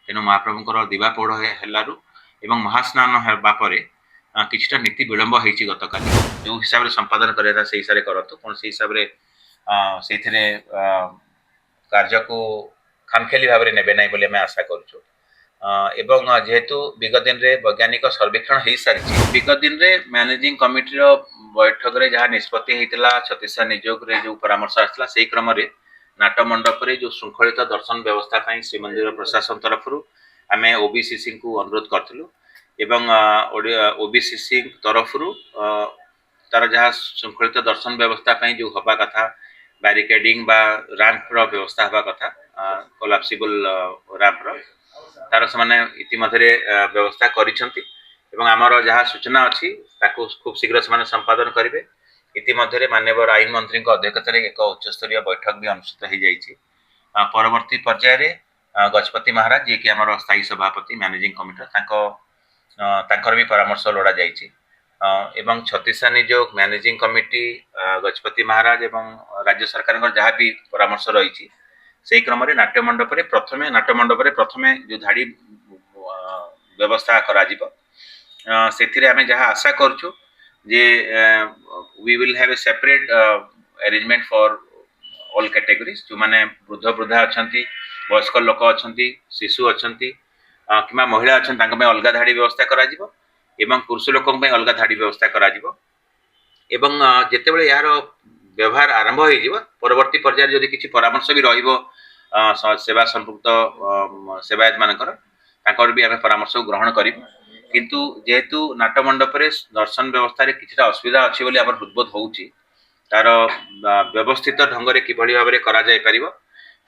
तेणु महाप्रभुंकर दिवा पोड़ हेलारू एवं महास्नान हेबा परे किछिटा नीति विलंब होईछि गतकाली जो हिसाब रे संपादन करेता से हिसाब रे करतो कोन से हिसाब रे सेथिरे कार्य को खामखेली भाव में नेबे नै बोली मैं आशा करूछु एवं जेहेतु विगत दिन रे वैज्ञानिक सर्वेक्षण हो सारी विगत दिन रे मैनेजिंग कमिटी रो बैठक रे जहाँ निष्पत्ति होता छत्तीसगढ़ नियोग रे जो परामर्श आसला से क्रम रे नाट मंडप रे जो श्रृंखलित दर्शन व्यवस्था श्रीमंदिर प्रशासन तरफ आम ओबीसीसी को अनुरोध करूँ एवं ओबीसीसी तरफ तार जहाँ श्रृंखलित दर्शन व्यवस्था जो हवा कथा बैरिकेडिंग बा रैंप व्यवस्था हवा कथा कोलैप्सिबल रैंप तार से इतिमध्य व्यवस्था कर जहाँ सूचना अच्छी खूब शीघ्र से संपादन करेंगे इतिमध्य माननीय आईन मंत्री अध्यक्षतार एक उच्चस्तरीय बैठक भी अनुष्ठित हो जाइए परवर्ती पर्यायर गजपति महाराज जी कि आम स्थायी सभापति मैनेजिंग कमिटी भी परामर्श लोड़ा जाइए एवं छत्तीसगढ़ नियोग मैनेजिंग कमिटी गजपति महाराज एवं राज्य सरकार जहाँ भी परामर्श रही से क्रम नाट्यमंडप प्रथमे जो धाड़ी व्यवस्था करा आमे जहाँ आशा करूँ जे we will have a separate arrangement for all categories जो माने वृद्ध वृद्धा अच्छा वयस्क लोक अच्छा शिशु अच्छा कि महिला अच्छा अलग धाड़ी व्यवस्था करा एवं पुरुष लोक अलग धाड़ी व्यवस्था करा एवं जितेबाला यार व्यवहार आरंभ हो परवर्ती पर्यायर जदि किसी परामर्श भी रहिबो सेवा संपुक्त सेवायत मानकर भी आम परामर्श ग्रहण करूँ किंतु जेहेतु नाटमंडप दर्शन व्यवस्था किछिटा असुविधा अच्छी बोली आमर हृदबोध होउची तार व्यवस्थित ढंग से किभली भाव में करा जाय परिबो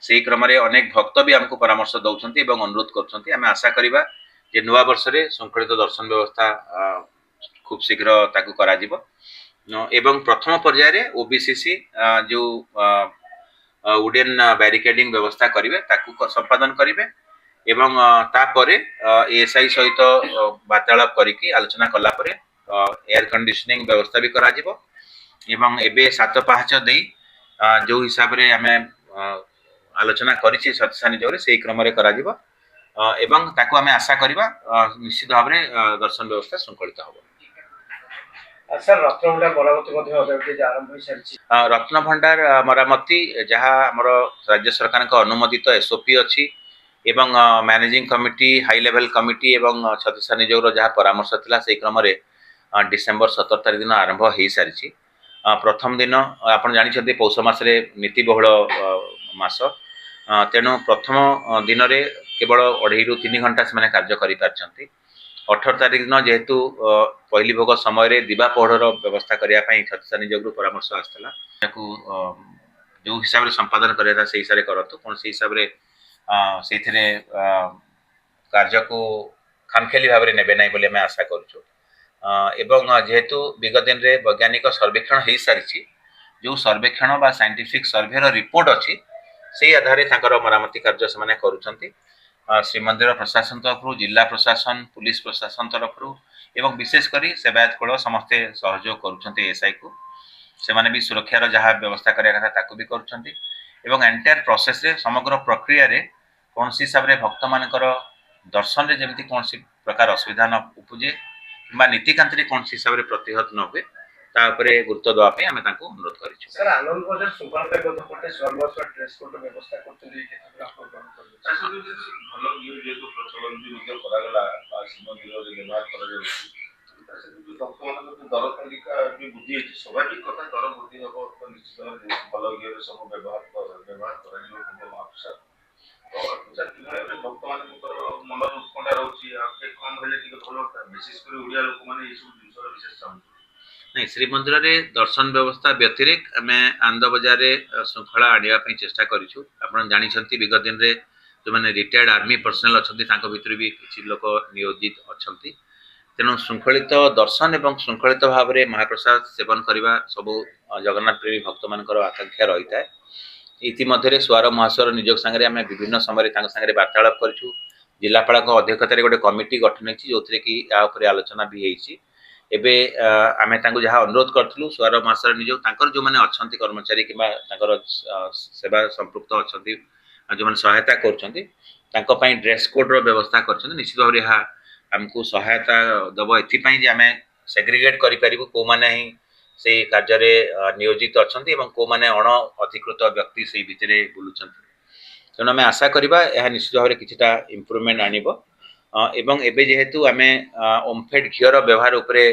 से क्रम अनेक भक्त भी आमको परामर्श दौरान एवं अनुरोध करछंती आमे आशा करिबा जे नुआ वर्ष रे संकलित दर्शन व्यवस्था खूब शीघ्र ताकू करा जिवो एवं प्रथम पर्यायर ओबीसीसी जो वुडेन बैरिकेडिंग व्यवस्था करेंगे ताकू संपादन करेंगे एवं तापर एएसआई सहित वार्तालाप करके आलोचना कलापर एयर कंडीशनिंग व्यवस्था भी करा जिवो एवं एबे सात पाहाच दे जो हिसाब रे आमे आलोचना करिछि छत्तीसगढ़ नियोग से क्रम करा जिवो एवं ताकू आमे आशा करिबा निश्चित भाव में दर्शन व्यवस्था श्रृंखलित होबो सर रत्न भंडार मरामती जहाँ आमर राज्य सरकार अनुमोदित एसओपी अच्छी एवं managing committee high level committee एवं छत्तीसगढ़ नियोग जहाँ परामर्श था से क्रम डिसेम्बर 17 तारीख दिन आरंभ हो सारी प्रथम दिन आप जानते पौष मसरे नीति बहुल मास तेणु प्रथम दिन में केवल 2.5 ରୁ 3 घंटा से कार्य कर 18 तारीख दिन जेहेतु पहली भोग समय दिवा पहर व्यवस्था करने छत्तीसगढ़ नियोग परामर्श आसाला जो हिसाब से संपादन करा से हिसाब से करूँ कौन से हिसाब से कार्य को खामखेली भाव में नेबे नै बोली मैं आशा करूँ एवं जेहेतु विगत दिन रे वैज्ञानिक सर्वेक्षण हो सारी जो सर्वेक्षण बा साइंटिफिक सर्वे रिपोर्ट अच्छी से आधार मरामती कार्य से करुँच श्रीमंदिर प्रशासन तरफ जिला प्रशासन पुलिस प्रशासन तरफ एवं विशेषकर सेवायत कूल समस्ते सहयोग करुँच एएसआई को से भी सुरक्षार जहाँ व्यवस्था करा कथा भी करुँच एंटायर प्रोसेस रे समग्र प्रक्रिया रे कौन हिसाब से भक्त मानकर दर्शन रे जमी कौन प्रकार असुविधा न उपजे कि नीतिकांति कौन हिसाब से प्रतिहत न हुए तापर गुरुत्व देवाई आम अनुरोध नहीं श्रीमंदिर रे दर्शन व्यवस्था व्यतिरिक्त आम आनंद बजार श्रृंखला आने चेष्टा करूँ आप जानते विगत दिन में जो मैंने रिटायर्ड आर्मी पर्सनल अच्छा भर भी किसी लोक नियोजित अच्छा तेणु श्रृंखलित दर्शन एवं श्रृंखलित भाव में महाप्रसाद सेवन करने सब जगन्नाथ प्रेमी भक्त मान आकांक्षा रही है इतिमध्य स्वर महास्वर नियोग सांगे आम विभिन्न समय वार्तालाप करूँ जिलापाल अध्यक्षतार गोटे कमिटी गठन होती जो थे कि आलोचना भी होती एबे आमे तांको जहाँ अनुरोध करूँ स्वर महास्वर नियोग तांकर जो मैंने अच्छा कर्मचारी कि सेवा संपृक्त अच्छा जो मैंने सहायता कर ତାଙ୍କ ପାଇଁ ଡ୍ରେସ୍ କୋଡ୍ର ବ୍ୟବସ୍ଥା କରିଛନ୍ତି। ନିଶ୍ଚିତ ଭାବରେ ଏହା ଆମକୁ ସହାୟତା ଦେବ ଏଥିପାଇଁ ଯେ ଆମେ ସେଗ୍ରିଗେଟ୍ କରିପାରିବୁ କେଉଁମାନେ ହିଁ ସେଇ କାର୍ଯ୍ୟରେ ନିୟୋଜିତ ଅଛନ୍ତି ଏବଂ କେଉଁମାନେ ଅଣ ଅଧିକୃତ ବ୍ୟକ୍ତି ସେଇ ଭିତରେ ବୁଲୁଛନ୍ତି। ତେଣୁ ଆମେ ଆଶା କରିବା ଏହା ନିଶ୍ଚିତ ଭାବରେ କିଛିଟା ଇମ୍ପ୍ରୁଭମେଣ୍ଟ ଆଣିବ। ଏବଂ ଏବେ ଯେହେତୁ ଆମେ ଓମଫେଡ୍ ଘିଅର ବ୍ୟବହାର ଉପରେ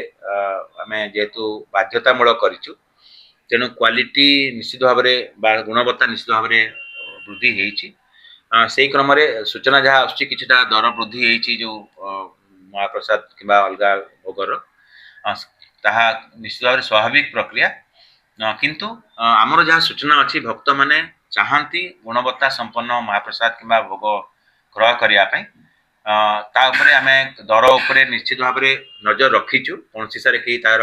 ଆମେ ଯେହେତୁ ବାଧ୍ୟତାମୂଳକ କରିଛୁ, ତେଣୁ କ୍ୱାଲିଟି ନିଶ୍ଚିତ ଭାବରେ ବା ଗୁଣବତ୍ତା ନିଶ୍ଚିତ ଭାବରେ ବୃଦ୍ଧି ହେଇଛି। ସେଇ କ୍ରମରେ ସୂଚନା ଯାହା ଆସୁଛି କିଛିଟା ଦର ବୃଦ୍ଧି ହେଇଛି ଯେଉଁ ମହାପ୍ରସାଦ କିମ୍ବା ଅଲଗା ଭୋଗର, ତାହା ନିଶ୍ଚିତ ଭାବରେ ସ୍ୱାଭାବିକ ପ୍ରକ୍ରିୟା। କିନ୍ତୁ ଆମର ଯାହା ସୂଚନା ଅଛି ଭକ୍ତମାନେ ଚାହାନ୍ତି ଗୁଣବତ୍ତା ସମ୍ପନ୍ନ ମହାପ୍ରସାଦ କିମ୍ବା ଭୋଗ କ୍ରୟ କରିବା ପାଇଁ। ତା ଉପରେ ଆମେ ଦର ଉପରେ ନିଶ୍ଚିତ ଭାବରେ ନଜର ରଖିଛୁ, କୌଣସି ସାରେ କେହି ତାର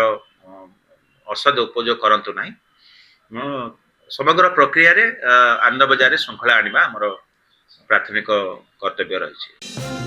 ଅସଦ ଉପଯୋଗ କରନ୍ତୁ ନାହିଁ। ସମଗ୍ର ପ୍ରକ୍ରିୟାରେ ଆନନ୍ଦ ବଜାରରେ ଶୃଙ୍ଖଳା ଆଣିବା ଆମର ପ୍ରାଥମିକ କର୍ତ୍ତବ୍ୟ ରହିଛି।